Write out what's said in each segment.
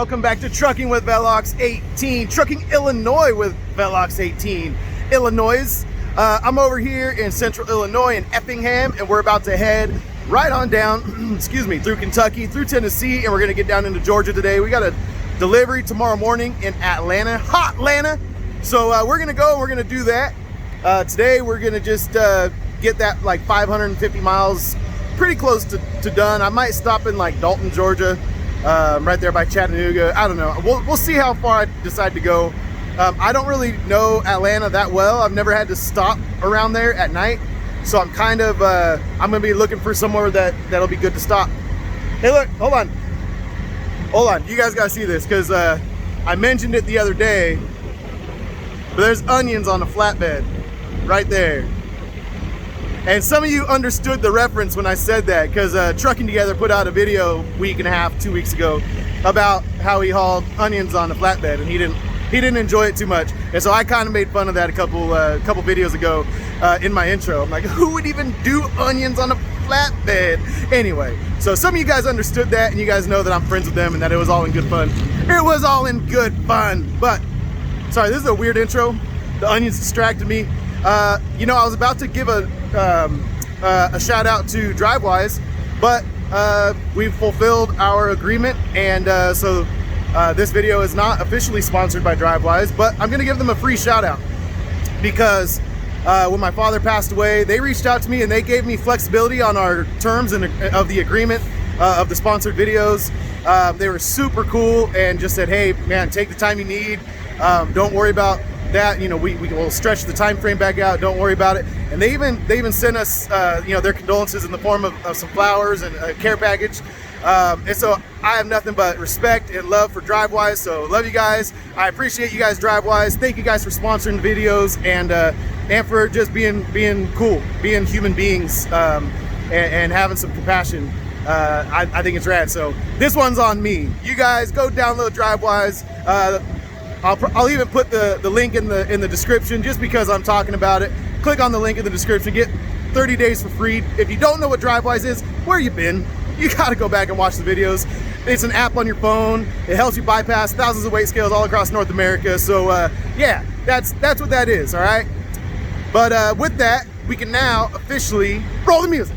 welcome back to Trucking with Velox 18, Trucking Illinois with Velox 18. Illinois, I'm over here in central Illinois in Effingham, and we're about to head right on down, excuse me, through Kentucky, through Tennessee, and we're gonna get down into Georgia today. We got a delivery tomorrow morning in Atlanta, hot Atlanta. So we're gonna go and we're gonna do that. Today we're gonna just get that like 550 miles, pretty close to done. I might stop in like Dalton, Georgia, right there by Chattanooga. I don't know. We'll see how far I decide to go. I don't really know Atlanta that well. I've never had to stop around there at night, so I'm kind of I'm gonna be looking for somewhere that'll be good to stop. Hey, look, hold on. You guys gotta see this because I mentioned it the other day, but there's onions on the flatbed right there. And some of you understood the reference when I said that, because Trucking Together put out a video a week and a half, 2 weeks ago, about how he hauled onions on the flatbed, and he didn't enjoy it too much. And so I kind of made fun of that a couple videos ago in my intro. I'm like, who would even do onions on a flatbed? Anyway, so some of you guys understood that, and you guys know that I'm friends with them and that it was all in good fun. It was all in good fun. But sorry, this is a weird intro. The onions distracted me. You know, I was about to give a shout out to DriveWise, but we've fulfilled our agreement, and so this video is not officially sponsored by DriveWise, but I'm gonna give them a free shout out because when my father passed away, they reached out to me and they gave me flexibility on our terms and of the agreement of the sponsored videos. They were super cool and just said, hey man, take the time you need, don't worry about that, you know, we will stretch the time frame back out, don't worry about it. And they even sent us you know, their condolences in the form of some flowers and a care package. And so I have nothing but respect and love for DriveWise. So love you guys. I appreciate you guys, DriveWise. Thank you guys for sponsoring the videos and for just being cool, being human beings, and having some compassion. I think it's rad. So this one's on me. You guys go download DriveWise. I'll even put the link in the description just because I'm talking about it. Click on the link in the description, get 30 days for free. If you don't know what DriveWise is, where you been? You gotta go back and watch the videos. It's an app on your phone. It helps you bypass thousands of weight scales all across North America. So yeah, that's what that is, all right? But with that, we can now officially roll the music.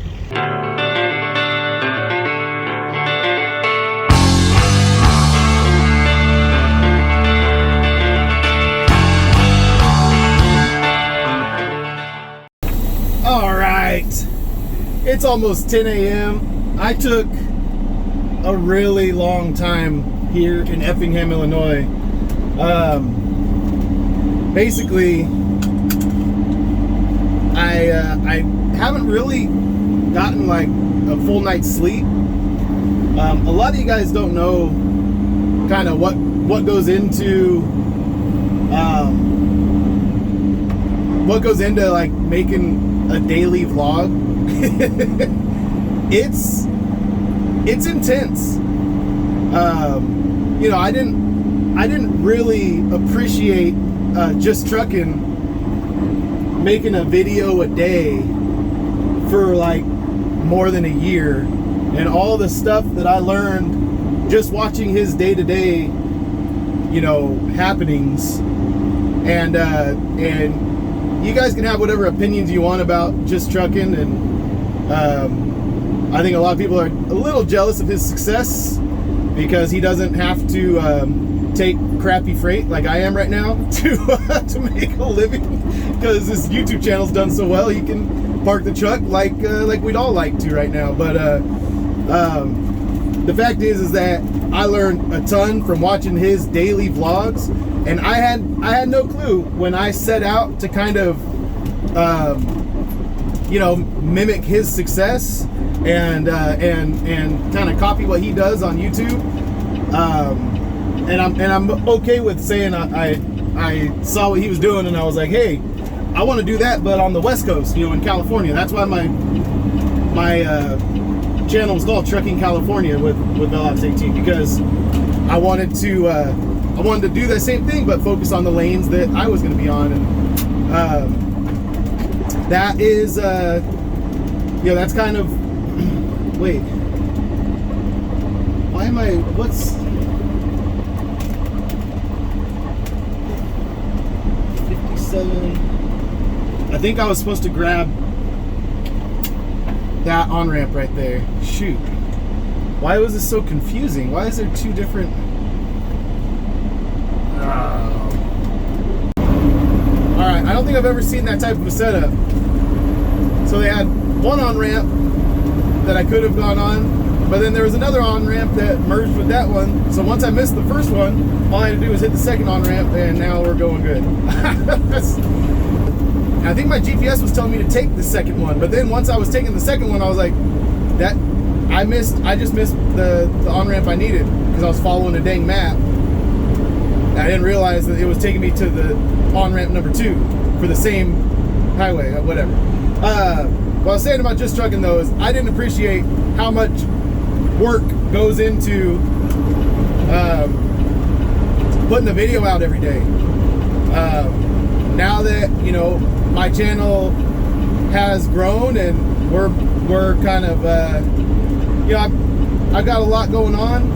It's almost 10 a.m. I took a really long time here in Effingham, Illinois. Basically, I haven't really gotten like a full night's sleep. A lot of you guys don't know kind of what goes into like making a daily vlog. It's intense. You know, I didn't really appreciate just trucking making a video a day for like more than a year, and all the stuff that I learned just watching his day-to-day, you know, happenings. And you guys can have whatever opinions you want about just trucking, and I think a lot of people are a little jealous of his success because he doesn't have to take crappy freight like I am right now to make a living, because his YouTube channel's done so well he can park the truck like we'd all like to right now. But the fact is that I learned a ton from watching his daily vlogs, and I had no clue when I set out to kind of you know, mimic his success and kind of copy what he does on YouTube. And I'm okay with saying I saw what he was doing and I was like, hey, I want to do that, but on the West Coast, you know, in California. That's why my channel was called Trucking California with Velox 18, because I wanted to do the same thing but focus on the lanes that I was going to be on. And that is, you know, that's kind of, wait, why am I, 7. I think I was supposed to grab that on-ramp right there. Shoot. Why was this so confusing? Why is there two different... Alright, I don't think I've ever seen that type of a setup. So they had one on-ramp that I could have gone on, but then there was another on-ramp that merged with that one. So once I missed the first one, all I had to do was hit the second on-ramp, and now we're going good. I think my GPS was telling me to take the second one, but then once I was taking the second one, I was like, I just missed the on-ramp I needed because I was following a dang map. I didn't realize that it was taking me to the on-ramp number 2 for the same highway, whatever. What I was saying about just trucking though is I didn't appreciate how much work goes into putting a video out every day. Now that, you know, my channel has grown and we're kind of, you know, I've got a lot going on.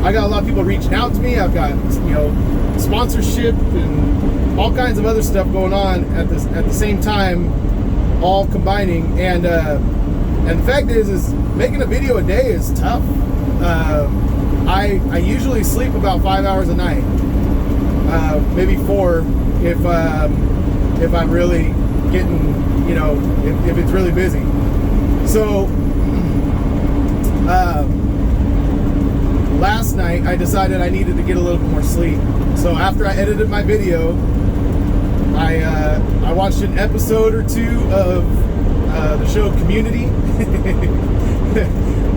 I got a lot of people reaching out to me. I've got, you know, sponsorship and all kinds of other stuff going on at the same time, all combining. And the fact is making a video a day is tough. I usually sleep about 5 hours a night, maybe 4 if I'm really getting, you know, if it's really busy. So last night I decided I needed to get a little bit more sleep. So after I edited my video, I watched an episode or 2 of the show Community.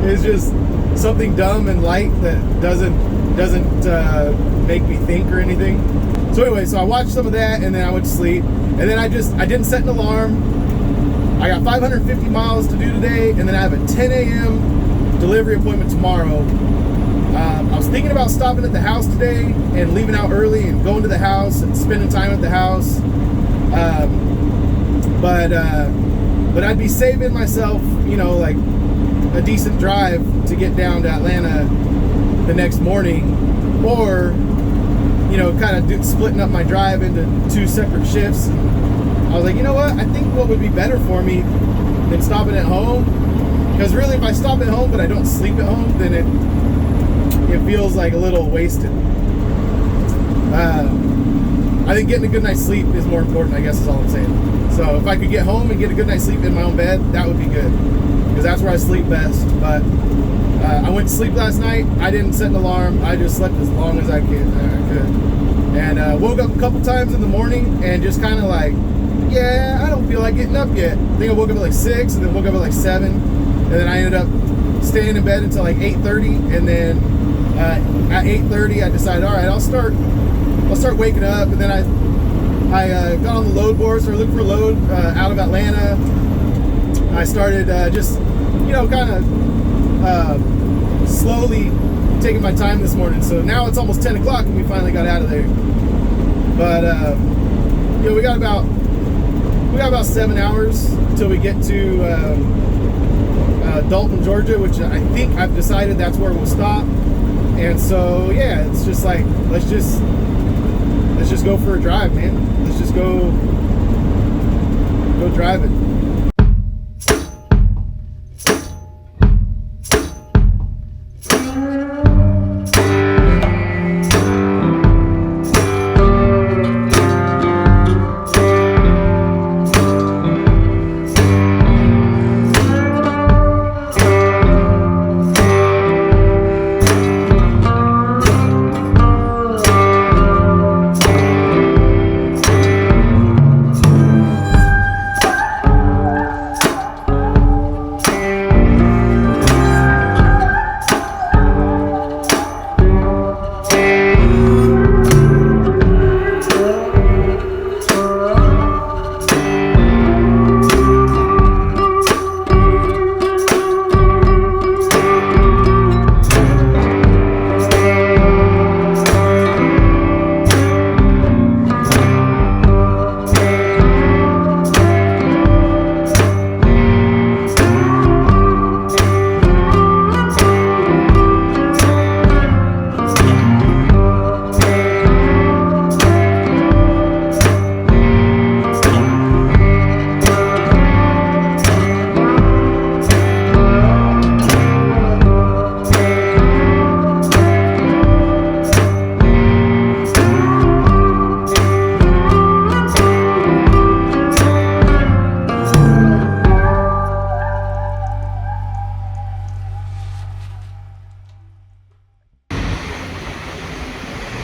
It's just something dumb and light that doesn't make me think or anything. So anyway, so I watched some of that and then I went to sleep. And then I didn't set an alarm. I got 550 miles to do today, and then I have a 10 a.m. delivery appointment tomorrow. I was thinking about stopping at the house today and leaving out early and going to the house and spending time at the house. But I'd be saving myself, you know, like a decent drive to get down to Atlanta the next morning, or, you know, kind of splitting up my drive into 2 separate shifts. I was like, you know what? I think what would be better for me than stopping at home, because really if I stop at home but I don't sleep at home, then it feels like a little wasted. I think getting a good night's sleep is more important, I guess is all I'm saying. So if I could get home and get a good night's sleep in my own bed, that would be good, because that's where I sleep best. But I went to sleep last night. I didn't set an alarm. I just slept as long as I could. And woke up a couple times in the morning and just kind of like, yeah, I don't feel like getting up yet. I think I woke up at like 6 and then woke up at like 7. And then I ended up staying in bed until like 8:30. And then at 8:30, I decided, all right, I'll start waking up. And then I got on the load board, so I looked for a load out of Atlanta. I started just, you know, kind of slowly taking my time this morning. So now it's almost 10 o'clock and we finally got out of there. But you know, we got about 7 hours until we get to Dalton, Georgia, which I think I've decided that's where we'll stop. And so yeah, it's just like let's just go for a drive, man. Let's just go drive it.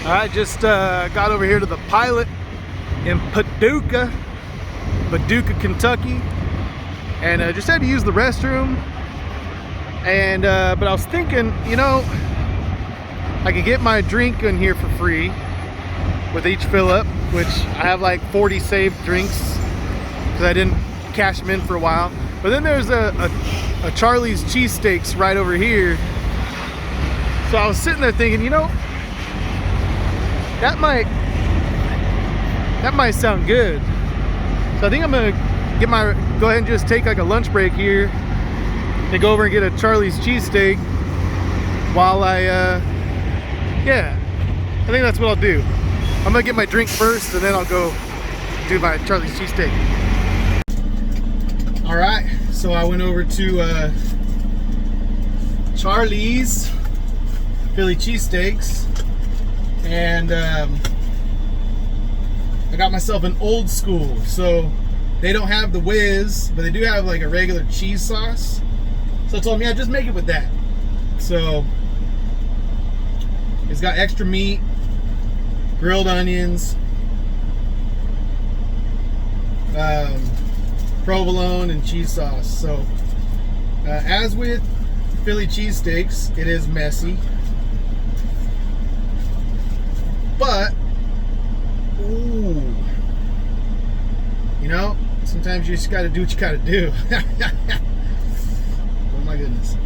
I just got over here to the Pilot in Paducah, Kentucky, and just had to use the restroom. And but I was thinking, you know, I could get my drink in here for free with each fill up, which I have like 40 saved drinks because I didn't cash them in for a while. But then there's a Charlie's cheesesteaks right over here. So I was sitting there thinking, you know, that might sound good. So I think I'm gonna go ahead and just take like a lunch break here and go over and get a Charlie's cheesesteak while yeah, I think that's what I'll do. I'm gonna get my drink first and then I'll go do my Charlie's cheesesteak. All right, so I went over to Charlie's Philly cheesesteaks, and I got myself an old school. So they don't have the whiz, but they do have like a regular cheese sauce. So I told me, yeah, just make it with that. So it's got extra meat, grilled onions, provolone, and cheese sauce. So as with Philly cheesesteaks, it is messy, but ooh, you know, sometimes you just got to do what you got to do. Oh my goodness,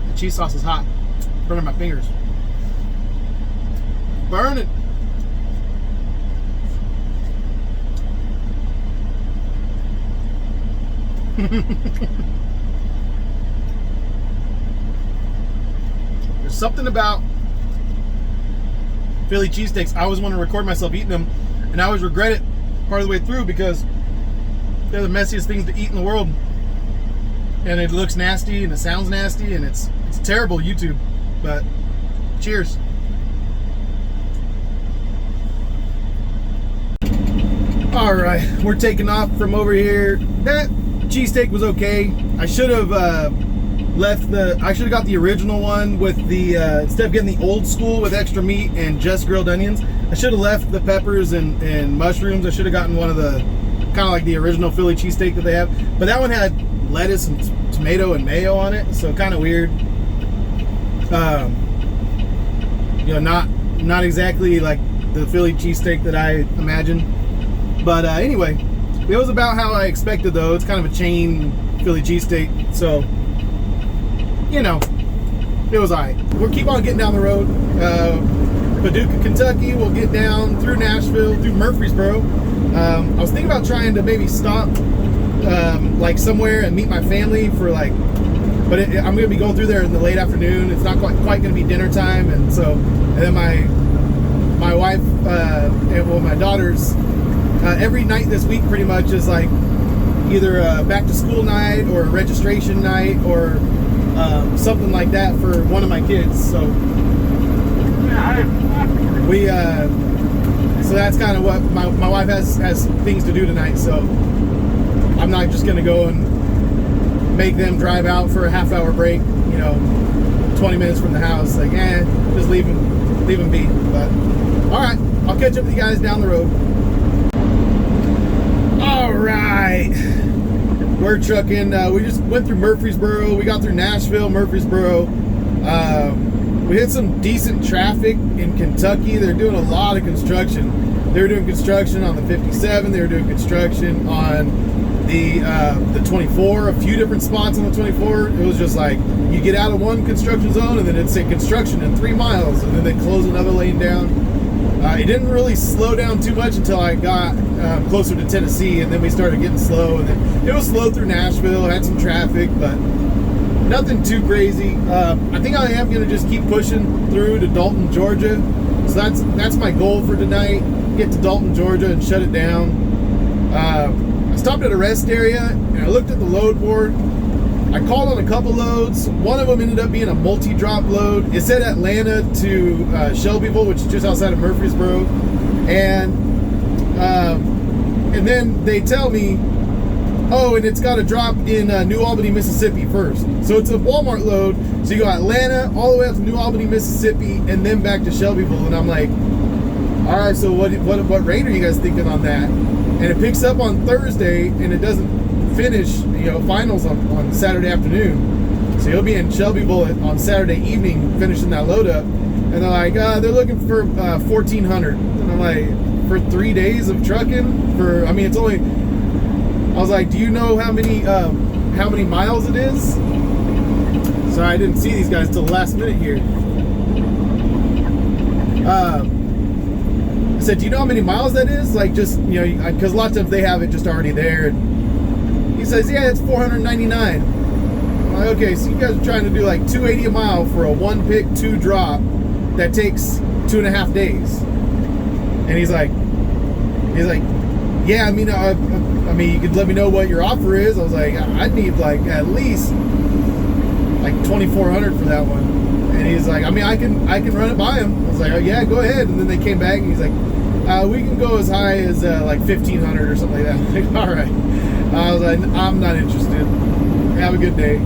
the cheese sauce is hot, burning my fingers, burning. There's something about Philly cheesesteaks. I always want to record myself eating them, and I always regret it part of the way through because they're the messiest things to eat in the world, and it looks nasty and it sounds nasty and it's terrible YouTube. But cheers. All right, we're taking off from over here. That cheesesteak was okay. I should have got the original one with the instead of getting the old school with extra meat and just grilled onions. I should have left the peppers and mushrooms. I should have gotten one of the kind of like the original Philly cheesesteak that they have. But that one had lettuce and tomato and mayo on it, so kind of weird. You know, not exactly like the Philly cheesesteak that I imagined. But anyway, it was about how I expected though. It's kind of a chain Philly cheesesteak, so you know, it was alright. We'll keep on getting down the road. Paducah, Kentucky. We'll get down through Nashville, through Murfreesboro. I was thinking about trying to maybe stop like somewhere and meet my family for like, but I'm going to be going through there in the late afternoon. It's not quite going to be dinner time, and then my wife and my daughters every night this week pretty much is like either a back to school night or a registration night or something like that for one of my kids. So we so that's kind of what my wife has things to do tonight. So I'm not just gonna go and make them drive out for a half-hour break, you know, 20 minutes from the house. Like, just leave them be. But all right, I'll catch up with you guys down the road. All right, we're trucking. We just went through Murfreesboro. We got through Nashville, Murfreesboro. We hit some decent traffic in Kentucky. They're doing a lot of construction. They were doing construction on the 57. They were doing construction on the 24. A few different spots on the 24. It was just like you get out of one construction zone and then it'd say construction in 3 miles, and then they close another lane down. It didn't really slow down too much until I got closer to Tennessee, and then we started getting slow, and then it was slow through Nashville, had some traffic, but nothing too crazy. I think I am going to just keep pushing through to Dalton, Georgia. So that's my goal for tonight, get to Dalton, Georgia, and shut it down. I stopped at a rest area, and I looked at the load board. I called on a couple loads. One of them ended up being a multi-drop load. It said Atlanta to Shelbyville, which is just outside of Murfreesboro. And then they tell me Oh, and it's got to drop in New Albany, Mississippi first. So it's a Walmart load. So you go Atlanta all the way up to New Albany, Mississippi, and then back to Shelbyville. And I'm like, all right, so what rate are you guys thinking on that? And it picks up on Thursday, and it doesn't finish, finals on Saturday afternoon. So you'll be in Shelbyville on Saturday evening, finishing that load up. And they're like, they're looking for 1,400. And I'm like, for 3 days of trucking? It's only. I was like, do you know how many miles it is? Sorry, I didn't see these guys till the last minute here. I said, do you know how many miles that is? Like, just, because a lot of times they have it just already there. And he says, yeah, it's 499. I'm like, okay, so you guys are trying to do like 280 a mile for a 1 pick, 2 drop that takes 2.5 days. And he's like, yeah, you could let me know what your offer is. I was like, I'd need like at least like 2,400 for that one. And he's like, I can run it by him. I was like, oh, yeah, go ahead. And then they came back and he's like, we can go as high as like 1,500 or something like that. I'm like, all right. I was like, I'm not interested. Have a good day.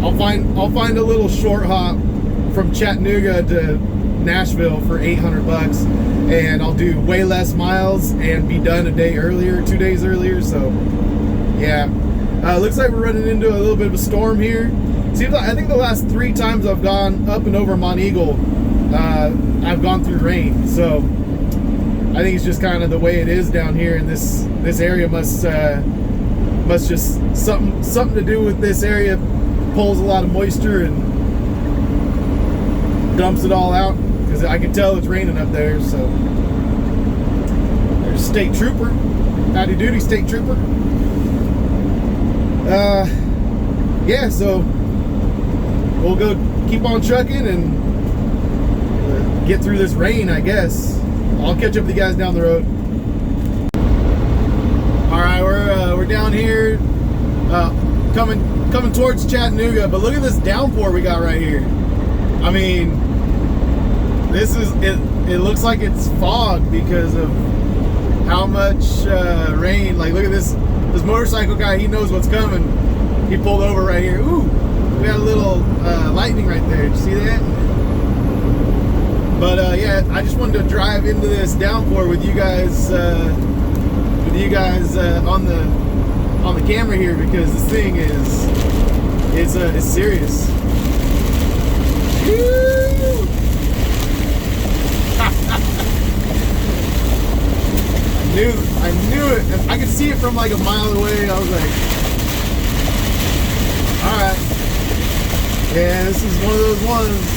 I'll find a little short hop from Chattanooga to Nashville for $800, and I'll do way less miles and be done a day earlier, 2 days earlier. So yeah, looks like we're running into a little bit of a storm here. Seems like I think the last 3 times I've gone up and over Mont Eagle, I've gone through rain. So I think it's just kind of the way it is down here, and this area must just something to do with this area. Pulls a lot of moisture and dumps it all out, because I can tell it's raining up there. So there's state trooper, howdy doody state trooper. Yeah, so we'll go keep on trucking and get through this rain, I guess. I'll catch up with you guys down the road. All right, we're down here, coming towards Chattanooga, but look at this downpour we got right here. I mean, this is it. It looks like it's fog because of how much rain. Like, look at this motorcycle guy. He knows what's coming. He pulled over right here. Ooh, we got a little lightning right there. Did you see that? But yeah, I just wanted to drive into this downpour with you guys on the camera here, because this thing is serious. I knew it. I could see it from like a mile away. I was like, all right, yeah, this is one of those ones.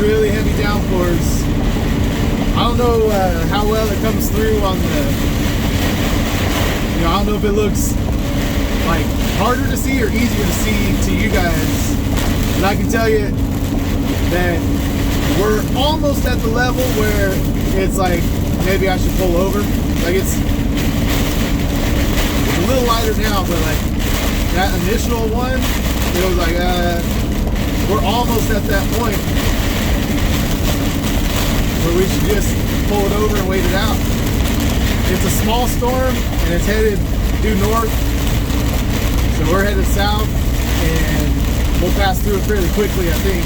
Really heavy downpours. I don't know how well it comes through on the, I don't know if it looks like harder to see or easier to see to you guys, but I can tell you that we're almost at the level where it's like maybe I should pull over. Like, it's a little lighter now, but like that initial one, it was like we're almost at that point where we should just pull it over and wait it out. It's a small storm and it's headed due north, so we're headed south, and we'll pass through it fairly quickly, I think.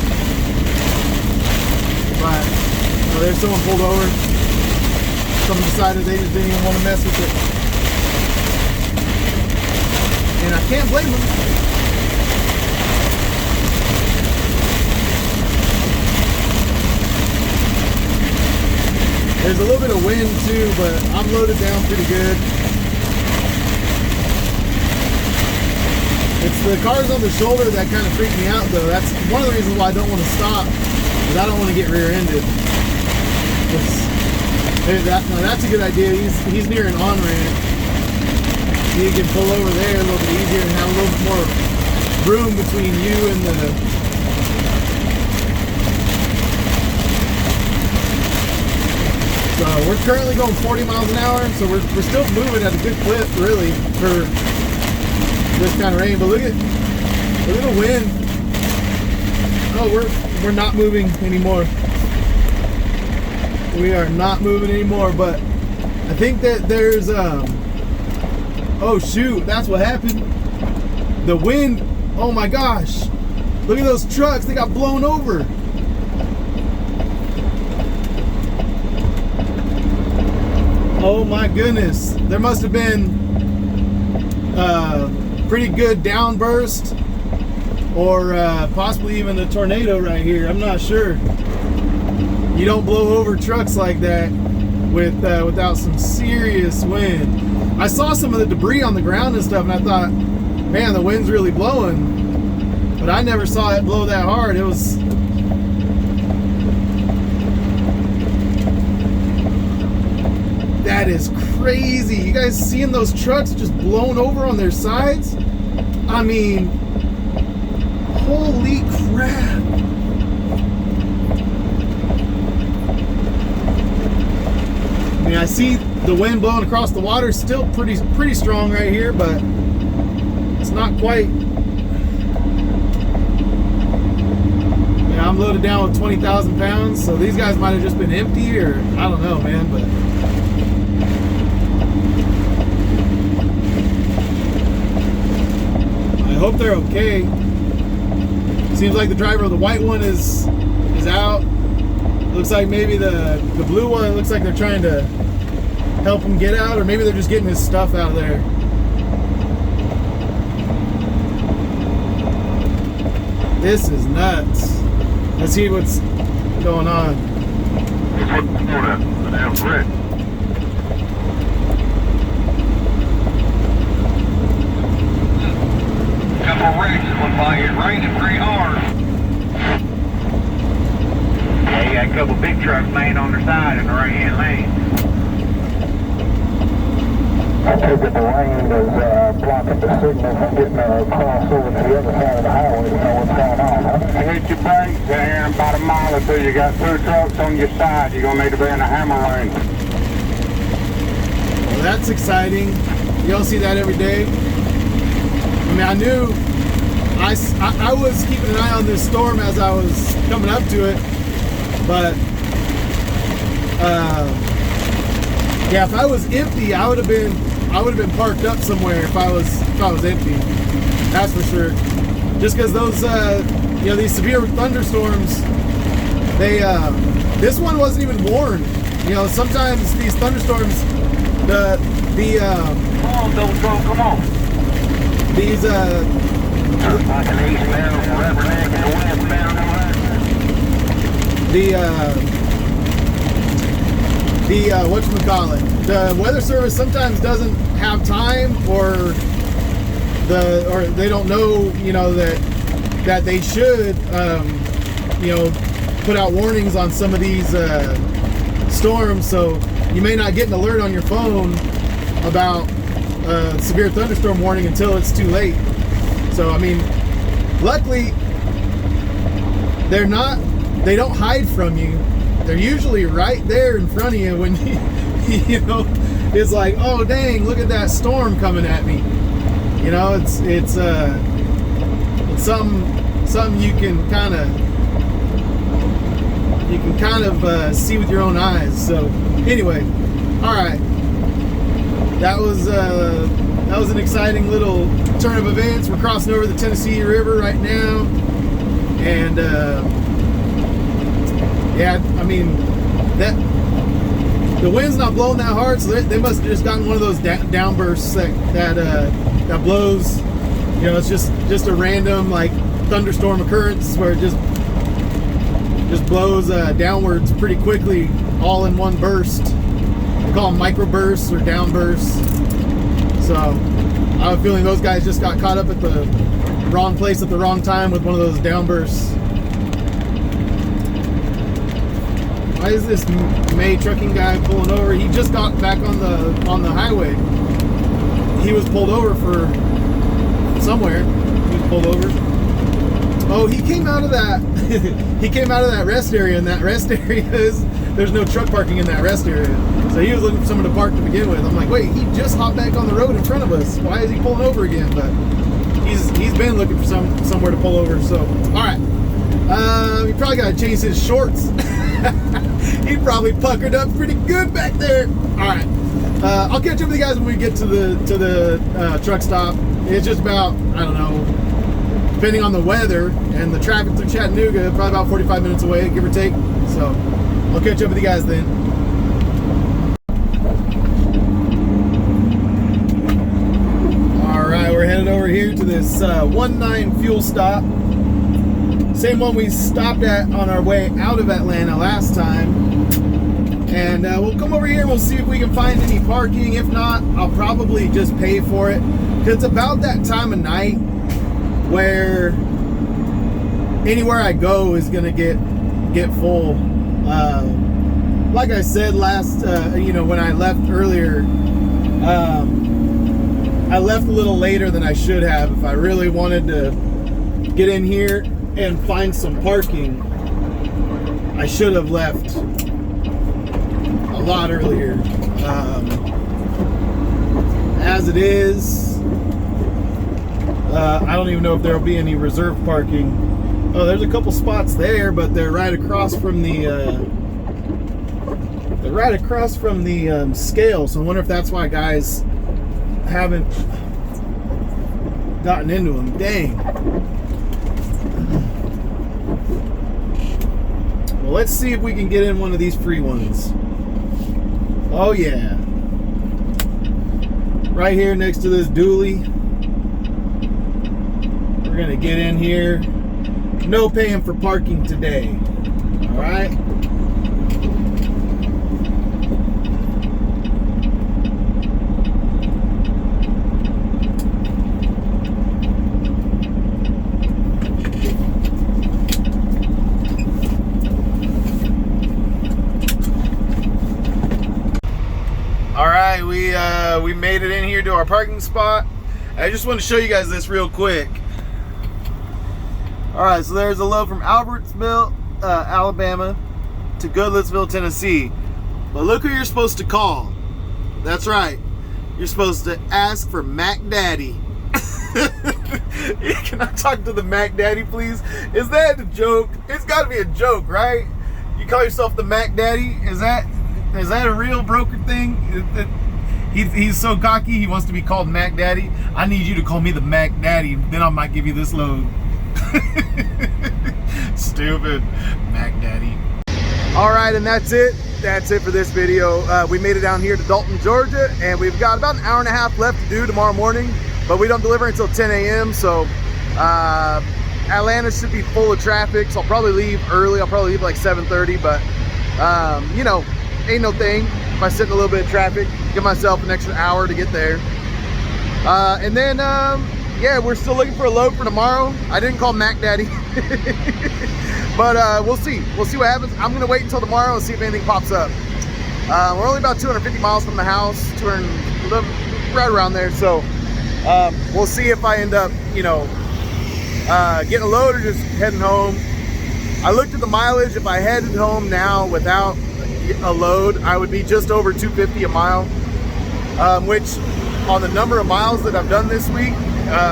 But there's someone pulled over. Someone decided they just didn't even want to mess with it, and I can't blame them. There's a little bit of wind too, but I'm loaded down pretty good. It's the cars on the shoulder that kind of freak me out, though. That's one of the reasons why I don't want to stop, because I don't want to get rear-ended. That's a good idea. He's near an on-ramp. You can pull over there a little bit easier and have a little bit more room between you and the... So we're currently going 40 miles an hour, so we're still moving at a good clip, really, for this kind of rain. But look at Look at the wind. Oh, we're not moving anymore. We are not moving anymore, but I think that there's oh shoot, that's what happened. The wind, oh my gosh. Look at those trucks, they got blown over. Oh my goodness. There must have been pretty good downburst or possibly even a tornado right here. I'm not sure. You don't blow over trucks like that without some serious wind. I saw some of the debris on the ground and stuff, and I thought, man, the wind's really blowing. But I never saw it blow that hard. It was... That is crazy. You guys seeing those trucks just blown over on their sides? I mean, holy crap. I mean, I see the wind blowing across the water, still pretty strong right here, but it's not quite. Yeah, I'm loaded down with 20,000 pounds, so these guys might have just been empty, or I don't know, man, but I hope they're okay. Seems like the driver of the white one is out. Looks like maybe the blue one, looks like they're trying to help him get out, or maybe they're just getting his stuff out of there. This is nuts. Let's see what's going on. The damn brick. Couple wrecks went by. It's raining pretty hard. Yeah, you got a couple big trucks laying on their side in the right-hand lane. I take it the rain is blocking the signal from getting across over to the other side of the highway to know what's going on, huh? Hit your brakes there in about a mile or two. You got 2 trucks on your side. You're going to need to be in a hammer lane. Well, that's exciting. You don't see that every day. I mean, I knew I was keeping an eye on this storm as I was coming up to it, but yeah, if I was empty, I would have been parked up somewhere if I was empty. That's for sure. Just because those you know, these severe thunderstorms, they this one wasn't even warned. You know, sometimes these thunderstorms, Come on, don't go, come on. these Like an eastbound, rubberneck, and a westbound, the whatchamacallit, the weather service sometimes doesn't have time, or they don't know, you know, that they should you know, put out warnings on some of these storms, so you may not get an alert on your phone about severe thunderstorm warning until it's too late. So I mean, luckily they don't hide from you. They're usually right there in front of you when you know, it's like, oh dang, look at that storm coming at me. You know, it's something you can kind of see with your own eyes. So anyway, all right, that was an exciting little turn of events. We're crossing over the Tennessee River right now, and yeah, I mean, that the wind's not blowing that hard, so they must have just gotten one of those downbursts that blows. You know, it's just a random like thunderstorm occurrence where it just blows downwards pretty quickly, all in one burst. They call them microbursts or downbursts. So I have a feeling those guys just got caught up at the wrong place at the wrong time with one of those downbursts. Why is this May trucking guy pulling over? He just got back on the highway. He was pulled over for somewhere. He was pulled over. Oh, he came out of that. He came out of that rest area, and that rest area there's no truck parking in that rest area. So he was looking for someone to park to begin with. I'm like, wait, he just hopped back on the road in front of us. Why is he pulling over again? But he's been looking for somewhere to pull over. So, all right. He probably got to change his shorts. He probably puckered up pretty good back there. All right. I'll catch up with you guys when we get to the truck stop. It's just about, I don't know, depending on the weather and the traffic to Chattanooga, probably about 45 minutes away, give or take. So I'll catch up with you guys then. All right, we're headed over here to this 1-9 fuel stop. Same one we stopped at on our way out of Atlanta last time. And we'll come over here and we'll see if we can find any parking. If not, I'll probably just pay for it. Because it's about that time of night where anywhere I go is going to get full. Like I said last, when I left earlier, I left a little later than I should have. If I really wanted to get in here and find some parking, I should have left a lot earlier. As it is, I don't even know if there'll be any reserve parking. Oh, there's a couple spots there, but they're right across from the scale. So I wonder if that's why guys haven't gotten into them. Dang. Well, let's see if we can get in one of these free ones. Oh yeah. Right here next to this dually. We're gonna get in here. No paying for parking today. All right. We made it in here to our parking spot. I just want to show you guys this real quick. All right, so there's a load from Albertsville, Alabama to Goodlettsville, Tennessee. But look who you're supposed to call. That's right. You're supposed to ask for Mac Daddy. Can I talk to the Mac Daddy, please? Is that a joke? It's got to be a joke, right? You call yourself the Mac Daddy? Is that a real broker thing? He's so cocky, he wants to be called Mac Daddy. I need you to call me the Mac Daddy, then I might give you this load. Stupid Mac Daddy. All right, and that's it. That's it for this video. We made it down here to Dalton, Georgia, and we've got about an hour and a half left to do tomorrow morning, but we don't deliver until 10 a.m., so Atlanta should be full of traffic, so I'll probably leave early. I'll probably leave like 7:30, but ain't no thing. If I sit in a little bit of traffic, give myself an extra hour to get there. And then, yeah, we're still looking for a load for tomorrow. I didn't call Mac Daddy. But we'll see. We'll see what happens. I'm going to wait until tomorrow and see if anything pops up. We're only about 250 miles from the house, right around there. So we'll see if I end up, getting a load or just heading home. I looked at the mileage. If I headed home now without a load, I would be just over 250 a mile, which on the number of miles that I've done this week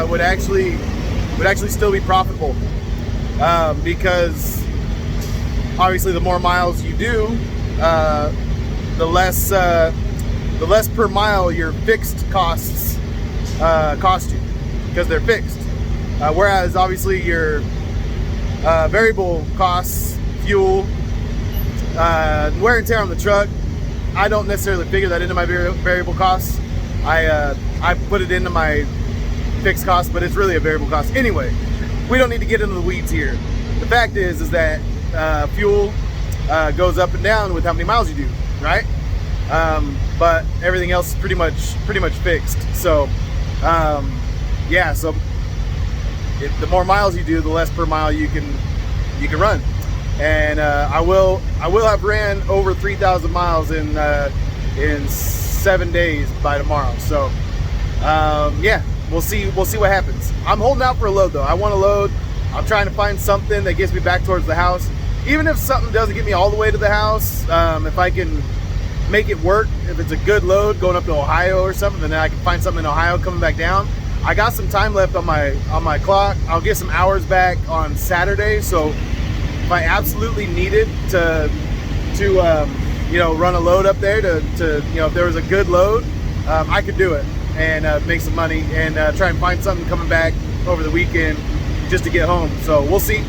would actually still be profitable, because obviously the more miles you do, the less per mile your fixed costs cost you, because they're fixed, whereas obviously your variable costs, fuel, wear and tear on the truck, I don't necessarily figure that into my variable costs. I put it into my fixed costs, but it's really a variable cost. Anyway, we don't need to get into the weeds here. The fact is that fuel goes up and down with how many miles you do, right? But everything else is pretty much fixed. So yeah, so the more miles you do, the less per mile you can run. And I will have ran over 3,000 miles in 7 days by tomorrow. So yeah, we'll see what happens. I'm holding out for a load though. I want a load. I'm trying to find something that gets me back towards the house. Even if something doesn't get me all the way to the house, if I can make it work, if it's a good load going up to Ohio or something, then I can find something in Ohio coming back down, I got some time left on my clock. I'll get some hours back on Saturday, so if I absolutely needed to you know, run a load up there to you know, if there was a good load, I could do it and make some money and try and find something coming back over the weekend just to get home. So we'll see.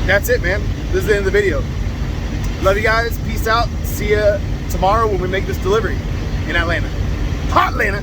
That's it, man. This is the end of the video. Love you guys. Peace out. See ya tomorrow when we make this delivery in Atlanta. Hot Atlanta.